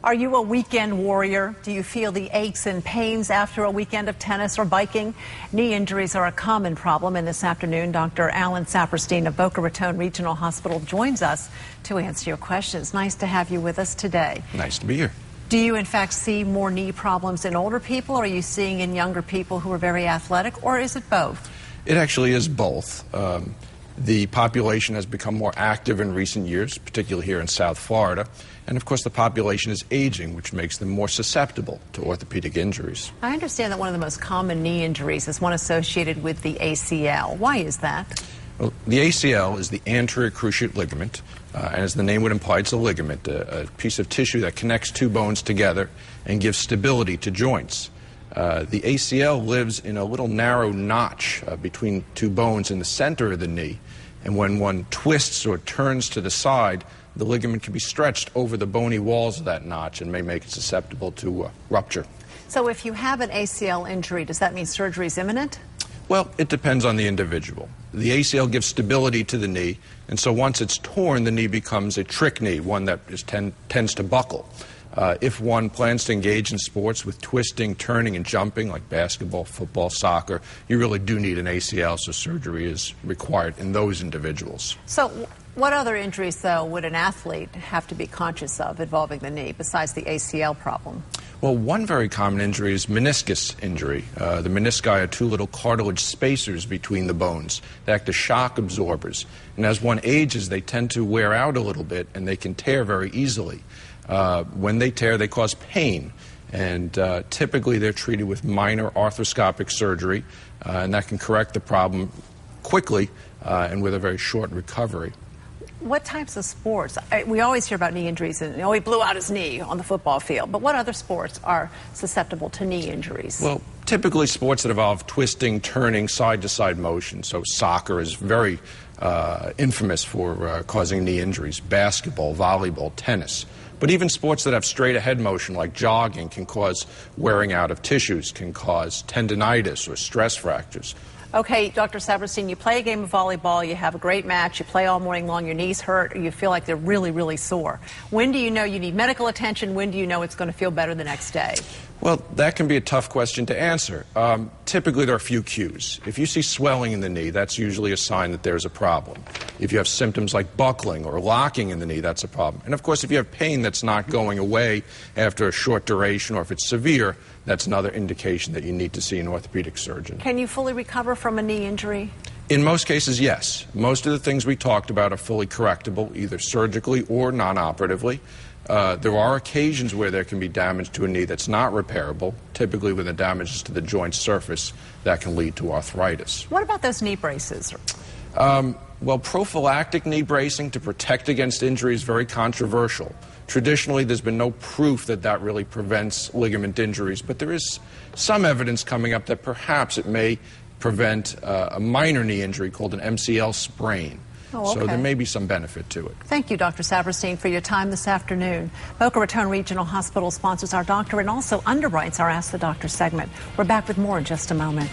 Are you a weekend warrior? Do you feel the aches and pains after a weekend of tennis or biking? Knee injuries are a common problem, and this afternoon, Dr. Alan Saperstein of Boca Raton Regional Hospital joins us to answer your questions. Nice to have you with us today. Nice to be here. Do you, in fact, see more knee problems in older people, or are you seeing in younger people who are very athletic, or is it both? It actually is both. The population has become more active in recent years, particularly here in South Florida. And of course, the population is aging, which makes them more susceptible to orthopedic injuries. I understand that one of the most common knee injuries is one associated with the ACL. Why is that? Well, the ACL is the anterior cruciate ligament, and as the name would imply, it's a ligament, a piece of tissue that connects two bones together and gives stability to joints. The ACL lives in a little narrow notch between two bones in the center of the knee, and when one twists or turns to the side, the ligament can be stretched over the bony walls of that notch and may make it susceptible to rupture. So if you have an ACL injury, does that mean surgery is imminent? Well, it depends on the individual. The ACL gives stability to the knee, and so once it's torn, the knee becomes a trick knee, one that tends to buckle. If one plans to engage in sports with twisting, turning, and jumping, like basketball, football, soccer, you really do need an ACL, so surgery is required in those individuals. So what other injuries, though, would an athlete have to be conscious of involving the knee besides the ACL problem? Well, one very common injury is meniscus injury. The menisci are two little cartilage spacers between the bones. They act as shock absorbers. And as one ages, they tend to wear out a little bit, and they can tear very easily. When they tear, they cause pain, and typically they're treated with minor arthroscopic surgery, and that can correct the problem quickly and with a very short recovery. What types of sports? We always hear about knee injuries, and he blew out his knee on the football field, but what other sports are susceptible to knee injuries? Well, typically sports that involve twisting, turning, side-to-side motion. So soccer is very infamous for causing knee injuries. Basketball, volleyball, tennis. But even sports that have straight-ahead motion, like jogging, can cause wearing out of tissues, can cause tendinitis or stress fractures. Okay, Dr. Saperstein, you play a game of volleyball, you have a great match, you play all morning long, your knees hurt, or you feel like they're really, really sore. When do you know you need medical attention? When do you know it's going to feel better the next day? Well, that can be a tough question to answer. Typically, there are a few cues. If you see swelling in the knee, that's usually a sign that there's a problem. If you have symptoms like buckling or locking in the knee, that's a problem. And of course, if you have pain that's not going away after a short duration, or if it's severe, that's another indication that you need to see an orthopedic surgeon. Can you fully recover from a knee injury? In most cases, yes. Most of the things we talked about are fully correctable, either surgically or non-operatively. There are occasions where there can be damage to a knee that's not repairable, typically when the damage is to the joint surface that can lead to arthritis. What about those knee braces? Well, prophylactic knee bracing to protect against injury is very controversial. Traditionally, there's been no proof that that really prevents ligament injuries, but there is some evidence coming up that perhaps it may prevent a minor knee injury called an MCL sprain. Oh, okay. So there may be some benefit to it. Thank you, Dr. Saperstein, for your time this afternoon. Boca Raton Regional Hospital sponsors our doctor and also underwrites our Ask the Doctor segment. We're back with more in just a moment.